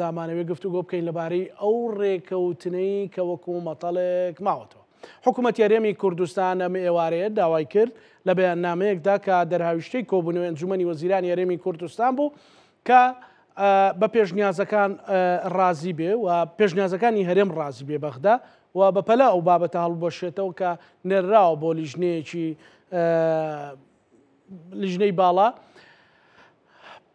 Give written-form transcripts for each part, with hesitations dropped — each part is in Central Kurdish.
دامانەوێت گفتوگۆ بکەین لەبارەی ئەو ڕێکەوتنەی کە وەکو مەتەڵێک ماوەتەوە. حکوومەتی هەرێمی کوردستان ئەم ئێوارەیە داوای کرد لە بەیاننامەیەکدا کە دەرهاویشتەی کۆبوونەوەی ئەنجومەنی وەزیرانی هەرێمی کوردستان بوو کە بە پێشنیازەکان ڕازی بێ و پێشنیازەکانی هەرێم ڕازی بێ بەغدا و بەپەلا ئەو بابەتە هەڵبەشێتەوە کە نێراوە بۆ لیژنەی باڵا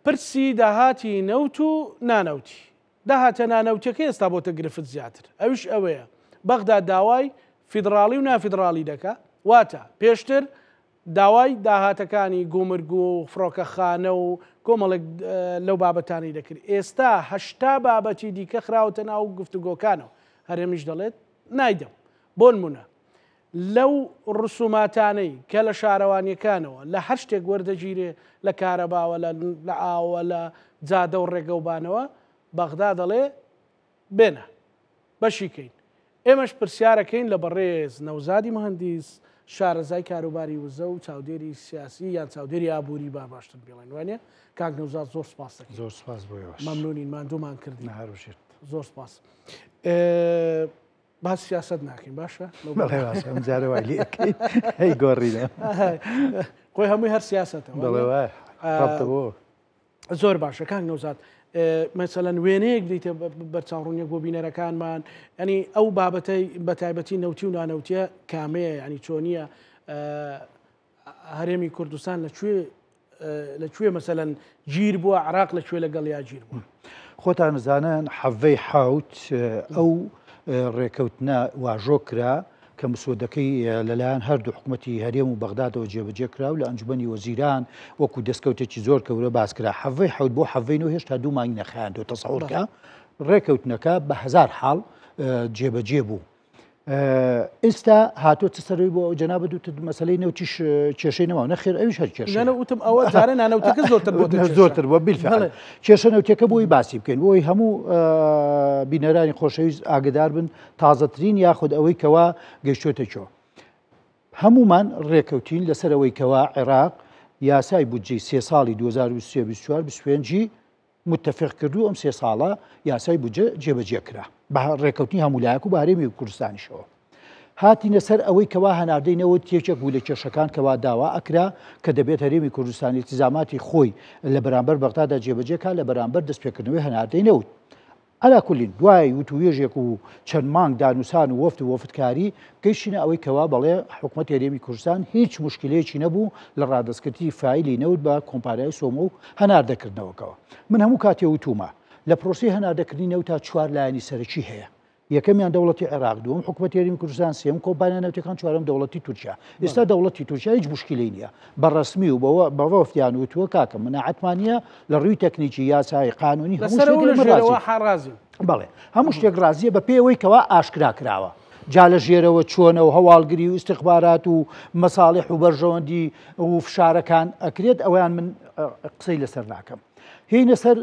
پرسی داهاتی نەوت و نانەوتی. داهاتە نانەوتەکە ئێستا بۆتە گرفت زیاتر، ئەوش ئەوەیە بەغدا داوای فیدراڵی و نافیدراڵی دەکا، واتە پێشتر داوای داهاتەکانی گومرگ و فڕۆکەخانە و کۆمەڵێک لەو بابەتانی دەکرد. ئێستا 80 بابەتی دیکە خراوەتە ناو گفتوگۆکانەوە، هەرێمیش دەڵێت نایدەم. بۆ نمونە لەو ڕسوماتانەی کە لە شارەوانیەکانەوە لە هەر شتێک وەردەگیرێ لە کارەباوە لە ئاوە لە جادە و ڕێگەوبانەوە بەغدا دەڵێ بێنە بەشیکەین. ئێمەش پرسیارەکەین لە بەڕێز نەوزادی مهندیس شارەزای کاروباری وزە و چاودێری سیاسی یان چاودێری ئابووری با باشتر بڵێن وانە کاک نەوزاد زۆر سپاس دەکەین. زۆر سپاس بۆ مەمنونین ماندوومان کردی. هەروشێت زۆر سپاس. باس سیاست ناکەین باشە ئەم جارە وای لێکەین هەی گۆڕینە خۆی هەمووی هەر سیاستەوە بڵێ زۆر باشە کاک نەوزاد. مەسەلەن وێنەیەک دیتە بەرچاوڕوونیە بۆ بینەرەکانمان ینی ئەو بابەتەی بەتایبەتی نەوتی و نانەوتیە کامەیە ینی چۆنیە هەرێمی کوردستان لەکوێ مەسەلەن گیر بووە عراق لەکوێ لەگەڵ یا گیر بووە. خۆتان نزانن حەڤەی حوت ئەو ڕێکەوتنە واژۆ کرا کە مسودەکەی لەلایەن هەردوو حکوومەتی هەرێم و بەغدادەوە جێبەجێ کرا و لە ئەنجومەنی وەزیران وەکو دەستکەوتێکی زۆر کەورە باسکرا. حەڤەی حوت بۆ حەڤەینەوە هێشتا 2 مانگ نەخایاندەوە. تەسەوورکە ڕێکەوتنەکە بە 1000 حاڵ جێبەجێ بوو. ئێستا هاتۆ چ سەرەوەی بۆ جەنابەت وتت مەسەلەی نەوتیش کێشەی نەماوە نەخێر ئەویش هەر کێشە وتم ئەوە جارە نانەوتەکە زۆرتر بۆ بیلفعل کێشە نەوتەکە بۆی باسی بکەین بۆی هەموو بینەرانی خۆشەویست ئاگدار بن تازەترین یاخود ئەوەی کەوا گەیشتۆتە چۆ. هەمومان ڕێکەوتین لەسەرەوەی کەوا عێراق یاسای بودجەی 3 ساڵی 2023-24-25 متفق کردو ئەم 3 ساڵە یاسای بودجە جێبەجێ کرا بە ڕێکەوتنی هەمولایەک و بە هەرێمی کوردستانیشەوە. هاتینە سەر ئەوەی کەوا هەناردەینەوە تێکێک بوو لە کێشەکان کەوا داوا ئەکرا کە دەبێت هەرێمی کوردستانی التزاماتی خۆی لە بەرامبەر بەغدادا جێبەجێکا لە بەرامبەر دەستپێکردنەوەی هەناردەینەوت. ئەلا کولین دوای وتوێژێک و چەند مانگ دانووسان و وەفت و وەفتکاری گەیشتینە ئەوەی کەوا بەڵێ حکوومەتی هەرێمی کوردستان هیچ مشکلەیەکی نەبوو لە ڕادەستکردنی فایلی نەوت بە کۆمپانیای سۆمە و هەناردەکردنەوەکەوە. من هەموو کاتێ وتومە لە پرۆسی هەناردەکردنی نەوتا 4 لایەنی سەرەکی هەیە. یەکەمیان دەوڵەتی عێراق، دووەم حکوومەتی هەرێمی کوردستان، سێم کۆمپانیا نەوتەکان، چوارەم دەوڵەتی تورکیا. ئێستا دەوڵەتی تورکیا هیچ مشکلەی نییە بەڕەسمی و بەوە وەفتیان وتووە کاکە مناعەتمانە لە ڕووی تەکنیکی یاسای قانونی بەڵێ هەموو شتێک ڕازیە بە پێوەی کەوا ئاشکرا کراوە. جا لە ژێرەوە چۆنە و هەواڵگری و استخبارات و مەساڵح و بەرژەوەندی و فشارەکان ئەکرێت ئەویان من قسەی لەسەر ناکەم. هینە سەر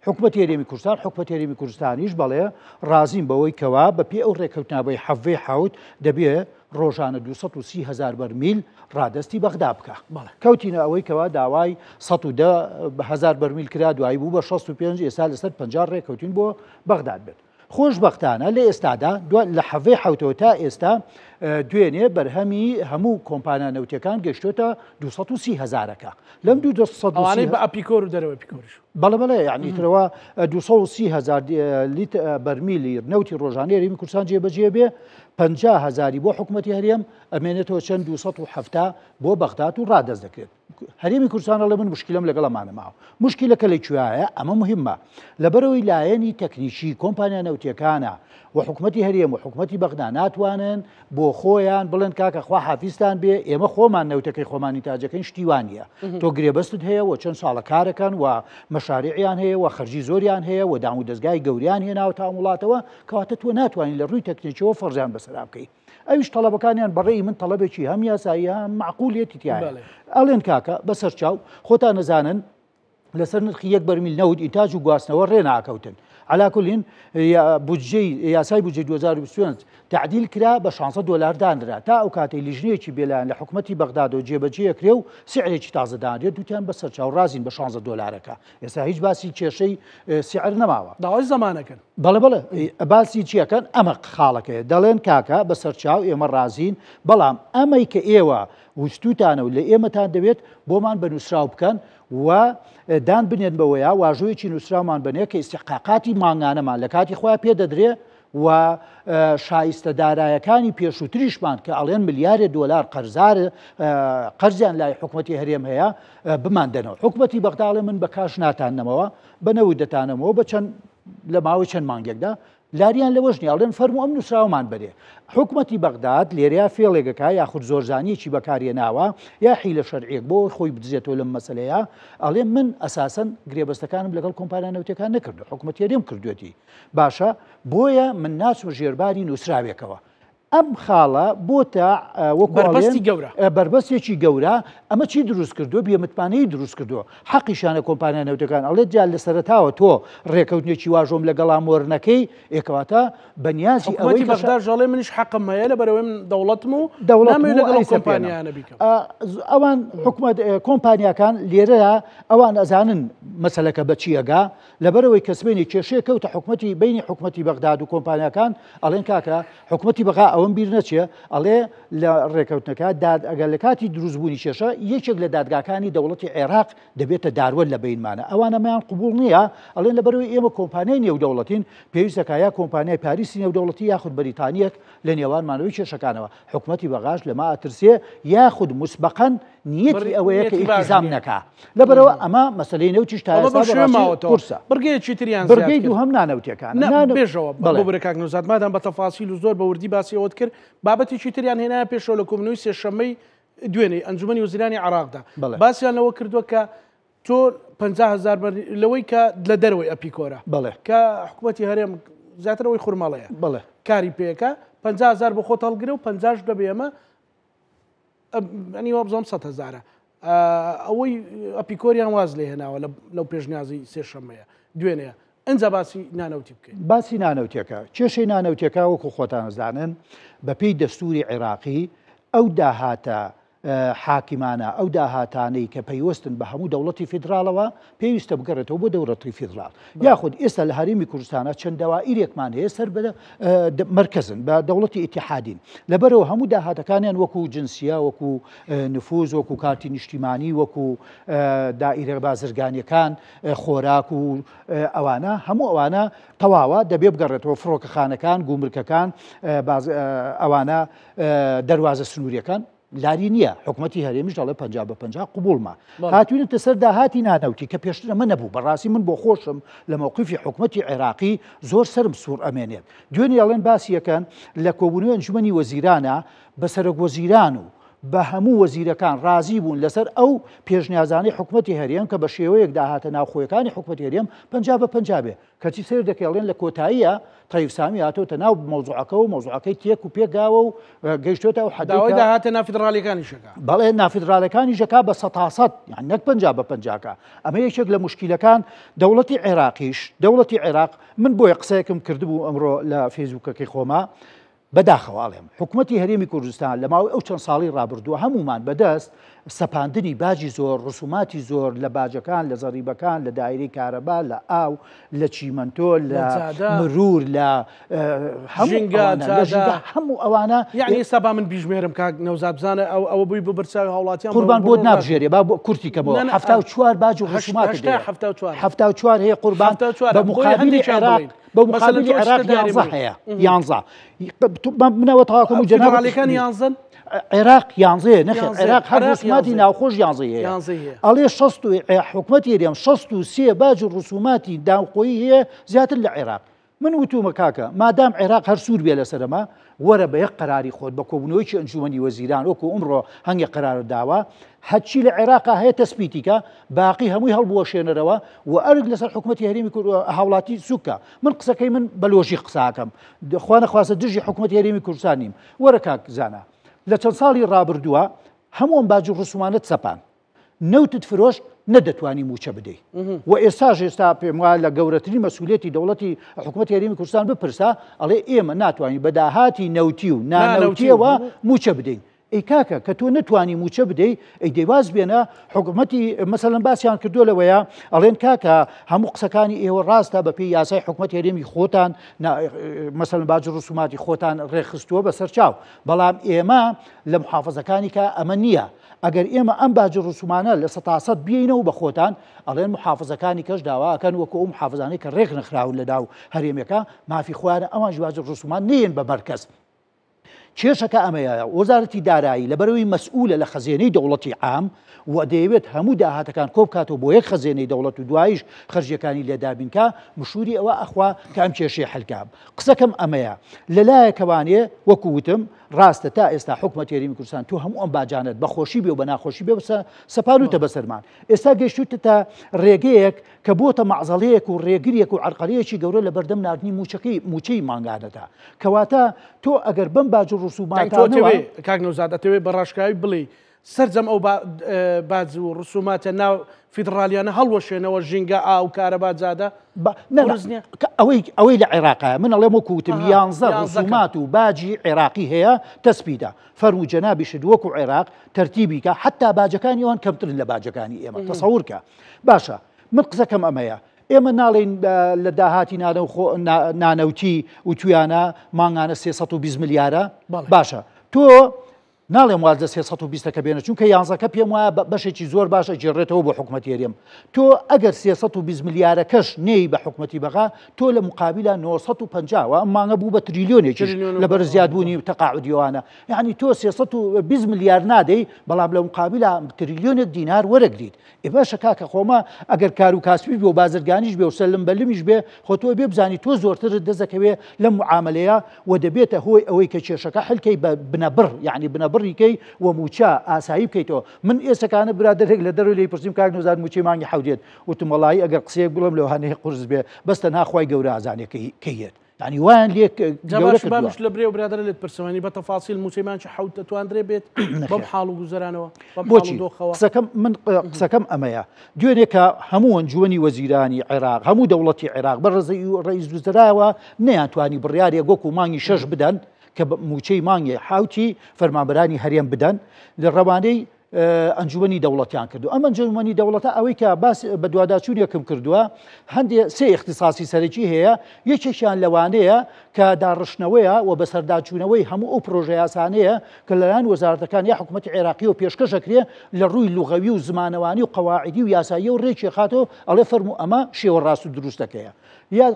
حکوومەتی هەرێمی کوردستان، حکوومەتی هەرێمی کوردستانیش بەڵێ ڕازیم بەوەی کەوا بەپێ ئەو ڕێکەوتنەوەی حەڤەی حوت دەبێت ڕۆژانە 230,000 بەرمیل ڕادستی بەغدا بکە. کەوتینە ئەوەی کەوا داوای 110,000 بەرمیل کرا دوایی بوو بە 65 ئێستا لەسەر 50 ڕێکەوتین بۆ بەغداد بێت. خۆشبەختانە لە ئێستادا لە حەڤەی حوتەوە تا ئێستا دوێنێ بەرهەمی هەموو کۆمپانیا نەوتەکان گەشتۆتە 230,000ەکە. لەم 230 بە ئەپیکۆر و دەرەوە پیکۆریش بەڵێ یعنی ترەوە 230,000 لیتر بەرمیلی نەوتی ڕۆژانەی هەرێمی کوردستان جێبەجێ بێ 50,000 بۆ حکوومەتی هەرێم ئەمێنێتەوە چەند 270 بۆ بەغداد و ڕادەست دەکرێت. هەرێمی کوردستان لە من مشکلم لەگەڵەمانە ماوە. مشکلەکە لەکوێیە ئەمە مهمە لەبەرەوەی لایەنی تەکنیکی کۆمپانیا نەوتیەکانە و حکوومەتی هەرێم و حکوومەتی بەغدا ناتوانن بۆ خۆیان بڵێن کاکە خوا حافیزتان بێ ئێمە خۆمان نەوتەکەی خۆمانی تاجەکەین شتیوانە تۆ گرێبەستت هەیە و چەند ساڵە کارەکەن و مەشاریعیان هەیە و خەرجی زۆریان هەیە و دام و دەستگای گەوریان هێناوە تا وڵاتەوە کەواتە تۆ ناتوانین لە ڕووی تەکنیکیەوە فەرجیان بەسەرا بکەیت. ئەویش تەڵەبەکانیان بەڕێی من تەڵەبێکی هەم یاسایی هەم معقولێتی تایە ئەڵێن کاکە بەسەر چاو خۆتان نەزانن لەسەر نرخی 1 بەرمیل نەوت ئینتاج و گواستنەوە ڕێ ناکەوتن. علاکولین بودجەی یاسای بودجەی 2025 تعدیل کرا بە 600 دلار دانرا تا ئەو کاتەی لیژنەیەکی بێلایەن لە حکوومەتی بەغداد و جێبەجێکرێ و سعرێکی تازە دانرێت دوتیان بەسەر چاو ڕازین بە 16 دلارەکە ئێستا هیچ باسی کێشەی سعر نەماوە داوای زمانەکەن بەڵێ باسی چیەکەن ئەمە خاڵەکەیە دەڵێن کاکە بەسەر چاو ئێمە ڕازین بەڵام ئەمەی کە ئێوە وستوتانە و لە ئێمەتان دەوێت بۆمان بە نووسراو بکەن و دان بنێن بەوەیە واژۆیەکی نووسرامان بنێ کە ئیسحقاقاتی مانگانەمان لە کاتی خۆیان پێدەدرێ و شایستە دارایەکانی پێشووتریشمان کە ئەڵێن ملیارێ دۆلار قەرزیان لای حکوومەتی هەرێم هەیە بماندنەوە حکوومەتی بەغداڵێ من بە کاش ناتانەوە بەنەوەی دەتانەمەوە بە چەند لە ماوەی چەند مانگێکدا لاریان لەوەش نیاڵێن فەرمو ئەم نووسراومان بەرێ حکوومەتی بەغداد لێریا فێڵێکەکە یاخود زۆرزانیەکی بەکارێناوە یا حیلە شەرعیەک بۆ خۆی بدزێتەوە لەم مەسەلەیە ئەڵێ من ئەساسەن گرێبەستەکانم لەگەڵ کۆمپانیا نەوتەکان نەکردو حکوومەتی هەرێم کردوێتی باشە بۆیە من ناچمە ژێرباری نووسراوێکەوە ئەم خاڵە بۆتە بربەستێکی گەورە ئەمە چی دروست کردو بێمتمانەی دروست کردووە حەقیشانە کۆمپانیا نەوتەکان ئەڵێ جال لە سەرەتاوە تۆ ڕێکەوتنێکی واژۆم لەگەڵا مۆرنەکەی ئێکەواتە بەنیازی ئەوەی بەغداد ژەڵێ منیش حەقم هەیە لە بەرەوەی من دەوڵەتم و لەگەڵ کۆمپانیانە بیکەم ئەوان حکومەت کۆمپانیاکان لێرەیە ئەوان ئەزانن مەسەلەکە بەچیەگا لەبەرەوەی کەسبێنی کێشەیە کەوتە حکومەتی بینی حکومەتی بەغداد و کۆمپانیاکان ئەڵێن کاکە حکومەتی بەغا ئەوەم بیر نەچێ ئەڵێ لە ڕێکەوتنەکە ئەگەر لە کاتی دروستبوونی کێشە یەکێک لە دادگاکانی دەوڵەتی عێراق دەبێتە داروەل لە بینمانە ئەوانەمەیان قبول نییە ئەڵێن لەبەرەوەی ئێمە کۆمپانیای نێودەوڵەتین پێویستەکە یا کۆمپانیای پاریسی نێودەوڵەتی یاخود بەریتانیەک لە نێوانمانەوەی کێشەکانەوە حکومەتی بەغاش لەما ئەترسێ یاخود مسبقەن نیەتی ئەوەیە کە ئیلتیزام نەکا لەبەرەوە ئەمە مەسەلەی نەوتیش تا ئێستا بەرگەیەکی تریان بەرگەی دووهەم نانەوتیەکان بێژەوە بۆ برەکاک نوزات مادام بە تەفاسیل و زۆر بە وردی باسی ئەوت کرد بابەتێکی تریان هێنایە پێشەوە لە کۆبنەوەی سێشەممەی دوێنێ ئەنجومەنی وەزیرانی عێراقدا باسییان لەوە کردووە کە تۆ 50,000 لەوەی کە لە دەرەوەی ئەپیکۆرە کە حکوومەتی هەرێم زیاترەوەی خورماڵەیە کاری پێەکە 50,000 بۆ خۆت هەڵگرە و 50 دەبێ ئەمە ئەنیوە بزۆم 100,000 ئەوەی ئەپیکۆریان واز لێ هێناوە لەو پێشنیازی سێشەممەیە دوێنەیە ئەنجا باسی نانەوتی بکەین باسی نانەوتیەکە کێشەی نانەوتیەکە وەکو خۆتانەزانن بەپێی دەستوری عێراقی ئەو داهاتە حاکمانە ئەو داهاتانەی کە پەیوەستن بە هەموو دەوڵەتی فیدراڵەوە پێویستە بگەڕێتەوە بۆ دەوڵەتی فیدراڵ یاخود ئێستا لە هەرێمی کوردستانە چەند داوائیرێکمان هەیە سەر بە مرکزن بە دەوڵەتی ئیتیحادین لەبەرەوە هەموو داهاتەکانیان وەکو جنسیە وەکو نفوز وەکو کارتی نیشتیمانی وەکو دائیرە بازرگانیەکان خۆراک و ئەوانە هەموو ئەوانە تەواوە دەبێ بگەڕێتەوە فڕۆکەخانەکان گومرکەکان ئەوانە دەواازە سنووریەکان لاری نییە حکوومەتی هەرێمیش دەڵێ 50/50 قبولمە هاتوونێتە سەر داهاتی نانەوتی کە پێشترە من نەبوو بەڕاستی من بۆ خۆشم لە مووقفی حکوومەتی عێراقی زۆر سرم سوور ئەمێنێت دوێنێ ئەڵێن باسیەکەن لە کۆبوونەوەی ئەنجومەنی وەزیرانە بە سەرۆک وەزیران و بە هەموو وەزیرەکان ڕازی بوون لەسەر ئەو پێشنیازانەی حکوومەتی هەرێم کە بە شێوەیەک داهاتە ناوخۆیەکانی حکوومەتی هەرێم 50/50 بێ کەچی سێر دەکەڵێن لە کۆتاییە تەیف سامی هاتۆتە ناو مۆزوعەکە و مۆزوعەکەی تێک و پێکگاوە و گەیشتۆتە و حەداوای داهاتە نافیدراڵیەکانی شەکە بەڵێ نافیدراڵەکانی ژەکا بە 100% یان نەک 50/50 ئەمە یەکێک لە مشکیلەکان دەوڵەتی عێراقیش دەوڵەتی عێراق من بۆیە قسەیەکم کردبوو ئەمڕۆ لە فێسبووکەکەی خۆما بەداخەواڵێم حکوومەتی هەرێمی کوردستان لە ماوەی ئەو چەند ساڵی ڕابردووە هەمومان بەدەست سەپاندنی باجی زۆر ڕسوماتی زۆر لە باجەکان لە زەریبەکان لە دایرەی کارەبا لە ئاو لە چیمەنتۆ لە مرور لە هەموو ئەوانە یعنی سەبا من بیژمێرم کاک نەوزاد بزانە ئەوە بووی بە بەرچاوی هاوڵاتیان قوربان بۆ نابژێرێ با بۆ کورتیکەمەوە 74 باج و ڕسومات 74 هەیە قوربان بە مقابلی عێراق بە مقابلی عێراق 11 هەیە 11 منەوە تاواکەم و جەنابەکان 11 عێراق 11 نەخێ عێراق هەر ڕسوماتی ناوخۆش 11 هەیە ئەڵێ 60 حکوومەتی هەرێم 63 باج و ڕسوماتی داوخۆیی هەیە زیاتر لە عێراق من وتومە کاکە مادام عێراق هەر سوور بێ لەسەرەمە وەرە بە یەک قەراری خۆت بە کۆبوونەوەیکی ئەنجومەنی وەزیران وەکو ئەمڕۆ هەنگی قەرار داوە هەچی لە عێراقا هەیە تەسبیتیکە باقی هەمووی هەڵبوەشێنەرەوە و ئەرگ لەسەر حکوومەتی هەرێمی هاوڵاتی سووکە من قسەکەی من بە لۆژی قساکەم خوا نەخواسە دژی حکوومەتی هەرێمی کوردستان نیم وەرە کاک زانە لە چەند ساڵی ڕابردووە هەمووم باج و ڕسومانت سەپان نەوتت فرۆشت نەدەتوانی موچە بدەیت و ئێستا پێم وایە لە گەورەترین مەسئولێتی دەوڵەتی حکوومەتی هەرێمی کوردستان بپرسا ئەڵێ ئێمە ناتوانین بە داهاتی نەوتی و نانەوتیەوە موچە بدەین. ئەی کاکە کە تۆ نتوانی موچە بدەیت ئەی دەیواز بێنە حکوومەتی مەسەڵەن باسییان کردو لەوەیە ئەڵێن کاکە هەموو قسەکانی ئێوە ڕاستە بە پێی یاسای حکوومەتی هەرێمی خۆتان مەسەڵەن باج ڕسوماتی خۆتان ڕێخستووە بەسەر چاو بەڵام ئێمە لە محافەزەکانی کە ئەمە نییە. ئەگەر ئێمە ئەم باج ڕسومانە لە 100% بینەوە بە خۆتان ئەڵێن محافەزەکانی کەش داواکەن وەکو ئەو محافەزانەی کە ڕێک نەخراون لە داو هەرێمەکە مافی خوارە ئەوان باج ڕسومان نێن بە مەرکەز. کێشەکە ئەمەیە وەزارەتی دارایی لەبەرەوەی مەسئولە لە خەزێنەی دەوڵەتی عام و دەیەوێت هەموو داهاتەکان کۆ بکاتەوە بۆ یەک خەزێنەی دەوڵەت و دوایش خەرجیەکانی لێدابینکە مشوری ئەوە ئەخوا کە ئەم کێشەی حەلکام. قسەکەم ئەمەیە لەلایەکەوانێ وەکووتم ڕاستە تا ئێستا حکوومەتی هەرێمی کوردستان تۆ هەموو ئەم باجانت بەخۆشی بێ و بە ناخۆشی بێ سەپاروتە بەسەرمان. ئێستا گەیشتوتە تا ڕێگەیەک کە بۆتە مەعزەڵەیەک و ڕێگریەک و عەرقەلەیەکی گەورە لە بەردەم نردنی موچەی مانگانەدا کەواتە تۆ ئەگەر بەم باج و ڕسوماتانەوە کاک نەوزاد دەتەوێت بە ڕاشکاوی بڵێ سەرجەم ئەو باج و ڕسوماتە ناو فیدراالیانە هەڵوەشێنەوە ژینگە ئاو کارەبا جادە ئەوەی لە عێراقە من ئەڵێم وەکووتم 11 ڕسومات و باجی عێراقی هەیە تەسبیدا فەرموو جەنابی شت وەکو عێراق تەرتیبیکە حتا باجەکانی ئەوان کەمترن لە باجەکانی ئێمە تەسەوورکە. باشە من قسەکەم ئەمەیە ئێمە ناڵێن لە داهاتی نانەوتی و تویانە مانگانە 320 ملیارە باشە تۆ ناڵێم واز لە 320ەکە بێنە چونکە 11ەکە پێم وایە بەشێکی زۆر باشە جێڕێتەوە بۆ حکوومەتی هەرێم. تۆ ئەگەر 320 ملیارەکەش نێی بە حکوومەتی بەغا تۆ لە مقابلە 950 ئەم مانگە بوو بە تریلیۆنێکی لەبەر زیادبوونی تەقاعودیوانە یعنی تۆ 320 ملیار نادەی بەڵام لە مقابلە تریلیۆنێک دینار وەرەگریت. ئێ باشە کاکە خۆمە ئەگەر کار و کاسبی بێ و بازرگانیش بێ و سەلم بەلمیش بێ خۆ تۆ بێ بزانی تۆ زۆرترت دەزەکەوێ لەم معاملەیە و دەبێتە هۆی ئەوەی کە کێشەکە حلکەی بنەبڕ یعنی بنەبڕیکەی و موچە ئاسایی بکەیتەوە. من ئێسەکانە برادێک لە دەروی لی پرسییم کاک نەوزاد موچەی مانگی حەودێت وتم وەڵی ئەگەر قسەیەک بڵم لەوانەیە قورس بێ بەستە ناخوای گەورە ئازانێکەکەیت ینی وان لێک باش لە برێ و برادر لێت پرسەوانی بە تەفاسیل موچەیمان چ حەوت دەتواندرێ بێت بەم حاڵ و گوزەرانەوە من قسەکەم ئەمەیە دوێنێ کە هەموو ئەنجومەنی وەزیرانی عێراق هەموو دەوڵەتی عێراق بە ڕێیس وزرایەوە نەیانتوانی بڕیارێک وەکو مانگی 6 بدەن کە موچەی مانگی حوتی فەرمانبەرانی هەرێم بدەن لە ڕەوانەی ئەنجومەنی دەوڵەتیان کردو. ئەم ئەنجومەنی دەوڵەتە ئەوەی کە باس بە دوواداچوونیەکەم کردووە هەندێک سێ اختصاصی سەرەکی هەیە یەکێکیان لەوانەیە کە داڕشنەوەیە و بەسەرداچوونەوەی هەموو ئەو پرۆژە یاسانەیە کە لەلایەن وەزارەتەکان یا حکوومەتی عێراقی و پێشکەشەکرێ لە ڕووی لوغەوی و زمانەوانی و قەواعیدی و یاسایی و ڕێکی خاتەوە ئەڵێ فەرموو ئەمە شێوە ڕاست و دروستەکەیە. یا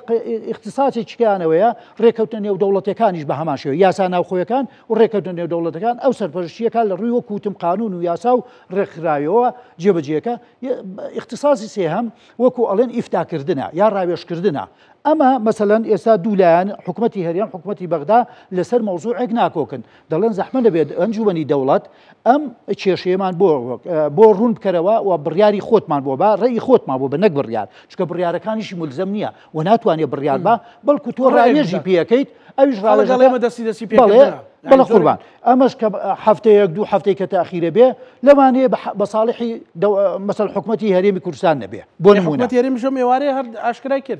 اختصاصێکیانەوەیە ڕێکەوتە نێو دەوڵەتەکانیش بە هەمان شێوە یاسا ناوخۆیەکان و ڕێکەوتە نێو دەوڵەتەکان ئەو سەرپەرشتیەکان لە ڕووی وەکوتم قانون و یاسا و ڕێکخراوەوە جێبەجێەکە. اختصاصی سێهەم وەکو ئەڵێن ئیفتاکردنە یا ڕاوێشکردنە. ئەمە مەسەلەن ئێستا دوولایەن حکوومەتی هەرێم حکوومەتی بەغدا لەسەر مەوزوعێک ناکۆکن دەڵێن زەحمە دەبێت ئەنجومەنی دەوڵەت ئەم کێشەیەمان بۆ ڕوون بکەرەوە و بڕیاری خۆتمان بۆ با ڕێی خۆتمان بۆ بە نەک بڕیار چکە بڕیارەکانیشی مولزەم نییە و ناتوانێت بڕیار بە بەڵکو تۆ ڕاوێژی پێەکەیت ئەویش ڕاڵەمە دەستی پێ بەڵە قوربان ئەمەش کە هەفتەیەک دوو هەفتەی کە تاخیرە بێ لەوانەیە بە ساڵحی مەسەڵ حکوومەتی هەرێمی کوردستان نەبێ بۆ نمونە هەرێمیش ئێوارەیە هەر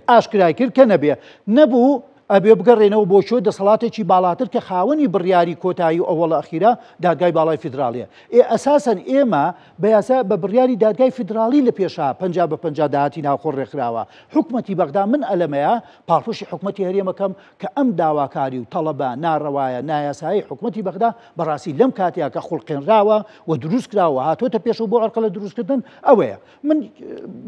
ئاشکرای کرد کە نەبێ نەبوو ئەبێ بگەڕێنەوە بۆ شۆ دەسەڵاتێکی باڵاتر کە خاوەنی بڕیاری کۆتایی و ئەوەڵە ئەخیرە دادگای باڵای فیدراالیە. ئەساسەن ئێمە بە یاسا بە بڕیاری دادگای فیدراالی لە پێشا 50 بە 50 داهاتی ناوخۆ ڕێکخراوە. حکوومەتی بەغدا من ئەلەمەیە پاڵپۆشی حکوومەتی هەرێمەکەم کە ئەم داواکاری و تەڵەبە ناڕەوایە نایاسایی حکوومەتی بەغدا بەڕاستی لەم کاتێکە کە خوڵقێنراوە و دروست کراوە هاتۆتە پێشەوە بۆ عەرقەلە دروستکردن ئەوەیە. من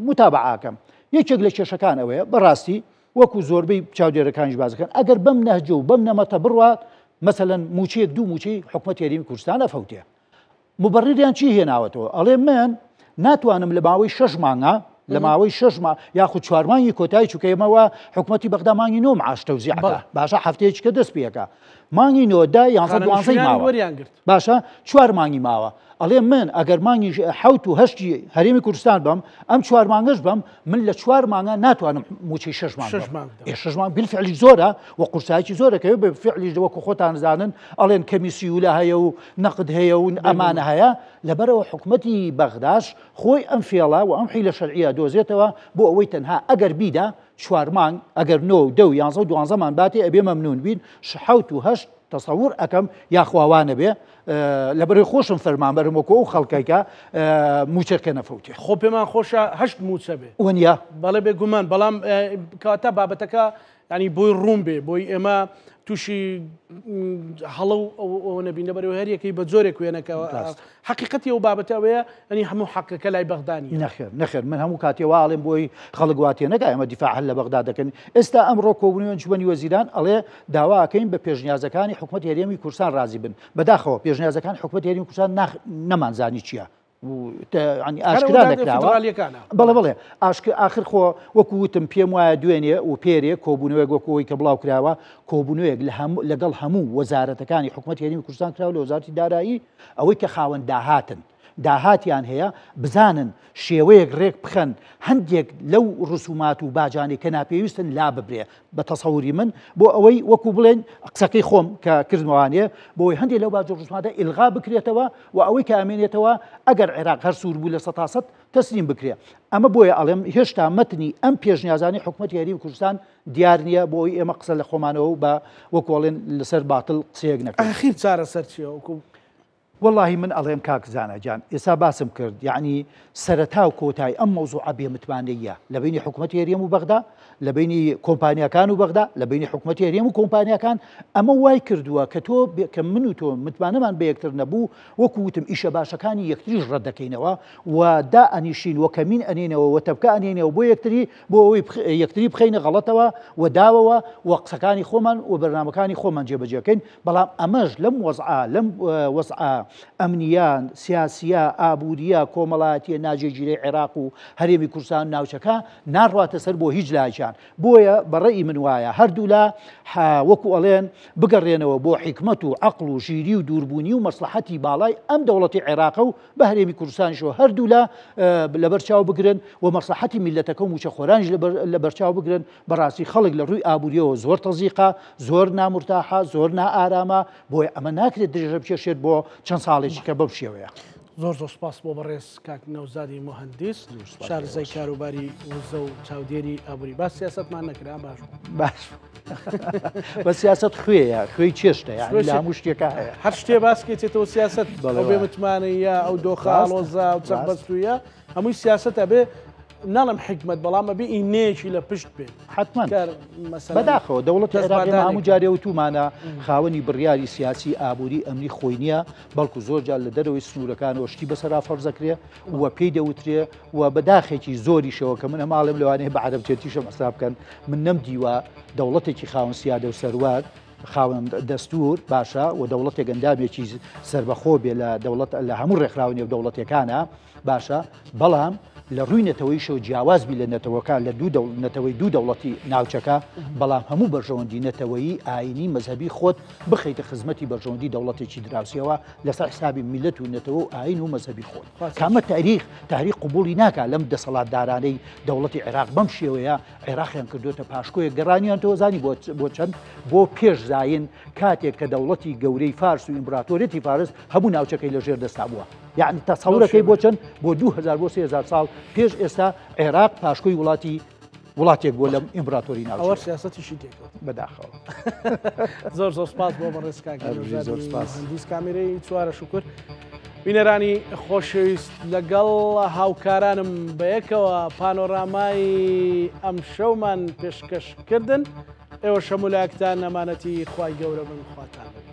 متابعاکەم یەکێک لە کێشەکان ئەوەیە بەڕاستی وەکو زۆربەی چاودێرەکانیش بازەکەن ئەگەر بەم نەهجە و بەم نەمەتە بڕوات مەسەلەن موچەیەک دوو موچەی حکوومەتی هەرێمی کوردستان ئەفەوتێ. مبەڕیریان چی هێناوەتەوە ئەڵێ من ناتوانم لە ماوەی 6 مانگە لە ماوەی 6 یاخود 4 مانگی کۆتایی چووکە ئێمەوە حکوومەتی بەغدا مانگی 9 معاش تەوزیعەکە باشە هەفتەیەکە دەست پێەکە مانگی نۆدا یانزە دوانزەی ماوە باشە 4 مانگی ماوە ئەڵێ من ئەگەر مانگی 7 و 8 هەرێمی کوردستان بم ئەم 4 مانگەش بم من لە 4 مانگە ناتوانم موچەی 6 مانگ بالفعلی زۆرە و قورسایکی زۆرەکەوێت بە فعلیش وەکو خۆتان زانن ئەڵێن کەمیسیولە هەیە و نەقد هەیە و ئەمانە هەیە لەبەرەوە حکوومەتی بەغداش خۆی ئەم فێڵە و ئەم حیلە شەرعیە دۆزێتەوە بۆ ئەوەی تەنها ئەگەر بیدا 4 مانگ ئەگەر 9 10 11 و 12 مان باتێ ئەبێ مەمنون بین 7 و 8 تەسەور ئەەکەم یاخواوانە بێ لەبەرەوەی خۆشم فەرمانبەرم وەکو ئەو خەڵکەیکە موچەکە نەفەوتێ خۆ پێمان خۆشە 8 موچە بێ وەنیا بەڵێ بێگومان بەڵام کاتە بابەتەکە ینی بۆی ڕوون بێ بۆی ئێمە تووشی هەڵە ئەوە نەبین لەبەرەوە هەریەکەی بە جۆرێک وێنەکەەوە حقیقەتی ئەو بابەتەوەیە ئەنی هەموو حەقەکە لای بەغدانی نەخێر من هەموو کاتێواڵێم بۆی خەڵک واتێ نەکە ئەمە دیفاع هەل لە بەغدا دەکەن ئێستا ئەمڕۆ کۆبوونی ئەنجومەنی وەزیران ئەڵێ داواکەین بە پێشنیازەکانی حکوومەت هەرێمی کوردستان رازی بن بەداخەوە پێشنیازەکان حکوومەت هەرێمی کوردستان نەمانزانی چییە ئاشکرا نەکراوە بەڵێ بڵێ ئاخر خۆ وەکو وتم پێم وایە دوێنێ و پێرێ کۆبوونەوەک وەکەوەی کە بڵاو کراوە کۆبوونەوەک لەگەڵ هەموو وەزارەتەکانی حکوومەت هەرێمی کوردستان کراوە لە وەزارەتی دارایی ئەوەی کە خاوەن داهاتیان هەیە بزانن شێوەیەک ڕێک بخەن هەندێک لەو ڕسومات و باجانێک کە ناپێویستن لا ببرێ بە تەسەوری من بۆ ئەوەی وەکو بڵێن قسەکەی خۆم کە کردوانێ بۆی هەندێک لەو باج ڕسوماتە ئیلغا بکرێتەوە و ئەوەی کە ئامێنێتەوە ئەگەر عێراق هەر سوور بوو لە 100% تەسلیم بکرێ ئەمە بۆیە ئەڵێم هێشتا مەتنی ئەم پێشنیازانی حکوومەتی هەرێمی کوردستان دیار نییە بۆی ئێمە قسە لە خۆمانەوە بە وەکوڵێن لەسەر باتڵ قسەیەک نەکەن ئاخیر چارەسەر چییە وەکو واللهی من ئەڵێم کاکزانە جان ئێستا باسم کرد یعنی سەرەتا و کۆتای ئەم مەوزوعە بێمتوانەیە لە بینی حکوومەتی هەرێم و بەغدا لە بینی کۆمپانیەکان و بەغدا لە بینی حکوومەتی هەرێم و کۆمپانیەکان ئەمە وای کردووە کە تۆ کە من و تۆ متمانەمان بە یەکتر نەبوو وەکو وتم ئیشە باشەکانی یەکتریش ڕەتدەکەینەوە و دا ئەنیشین و کەمین ئەنێنەوە و تەبکە ئەنێنەوە بۆ یەکتری بۆ ئەوەی یەکتری بخەینە غەڵەتەوە و داوەوە و قسەکانی خۆمان و بەرنامەکانی خۆمان جێبەجێکەین بەڵام ئەمەش لەم وەزعە ئەمنیان سیاسیە ئابوووریە کۆمەڵایەتیە ناجێگیرەی عێراق و هەرێمی کوردستان ناوچەکە ناڕواتە سەر بۆ هیچ لایەکیان بۆیە بەڕێی من وایە هەردوو لا وەکو ئەڵێن بگەڕێنەوە بۆ حیکمەت و عەقڵ و ژیری و دووربوونی و مەسلحەتی باڵای ئەم دەوڵەتی عێراقە و بە هەرێمی کوردستانیشەوە هەردوو لا لەبەرچاو بگرن و مەسلحەتی میلەتەکە و موچەخۆرانیش لەبەرچاو بگرن بەڕاستی خەڵک لە ڕووی ئابووریەوە زۆر تەزیقە زۆر نامورتاحە زۆر نائارامە بۆیە ئەمە ناکرێت درێژە بکێشێت بۆ چەند ساڵێکی کە بەم شێوەیە زۆر سپاس بۆ بەڕێز کاک نەوزادی مهندس شارزای کاروباری وزە و چاودێری ئابووری باس سیاستمان نەکرا باش بە سیاست خوێیە خوێی چێشتە لە هەموو شتێکە هەیە هەر شتێ باسکێتێتەوە سیاست بێ متمانەیە ئەو دۆخاڵۆزا و چەقبەستویە هەمووی سیاست ئەبێ ناڵم حکمت بەڵام ئەبێ ئینێکی لە پشت بێت حتمما بەداخەوە دەوڵەتی عێراقی هەموو جارێ و تومانە خاوەنی بڕیاری سیاسی ئابووری ئەمنی خۆی نییە بەڵکو زۆر جار لە دەرەوەی سنوورەکانەوە شتی بەسەرا فەرزەکرێ و پێی دەوترێ و بەداخێکی زۆریشەوە کە من هەماڵم لەوانەیە بە عەرەبچێتیشەم ئەستا بکەن من نەمدیوە دەوڵەتێکی خاوەن سیادە و سەروار خاوەن دەستور باشە و دەوڵەتێک ئەندامێکی سربەخۆ بێ لە دەوڵەت لە هەموو ڕێکخراونی و دەوڵەتەکانە باشە بەڵام لە ڕووی نەتەوەیشەوە جیاوازبی لە نەتەوەکان لە نەتەوەی دوو دەوڵەتی ناوچەکە بەڵام هەموو بەرژەوەندی نەتەوەیی ئاینی مەذهبی خۆت بخەیتە خزمەتی بەرژەوەندی دەوڵەتێکی دراوسیەوە لەسەر حسابی میلەت و نەتەوە و ئاین و مەذهبی خۆت کامە تاریخ قبولی ناکات لەم دەسەڵاتدارانەی دەوڵەتی عێراق بەم شێوەیە عێراقیان کردوتە پاشکۆیە گەڕانیان تۆزانی بۆ چەند بۆ پێش زاین کاتێک کە دەوڵەتی گەورەی فارس و ئیمپراتۆریەتی فارس هەموو ناوچەکەی لەژێر دەستا بووە یعنی تەسەورەکەی بۆ چەند بۆ 2000 بۆ 3000 ساڵ پێش ئێستا عێراق پاشکۆی وڵاتێک بۆ لەم ئیمپراتۆری ناوچە ئەوە سیاسەتیشی تێکەوت بەداخەوە زۆر سپاس بۆ بەڕێزکاکیس کامێرەی چوارە شکر بینەرانی خۆشەویست لەگەڵ هاوکارانم بەیەکەوە پانۆرامای ئەم شەومان پێشکەشکردن ئێوە شەمولایەکتان ئەمانەتی خوای گەورە بن خواتان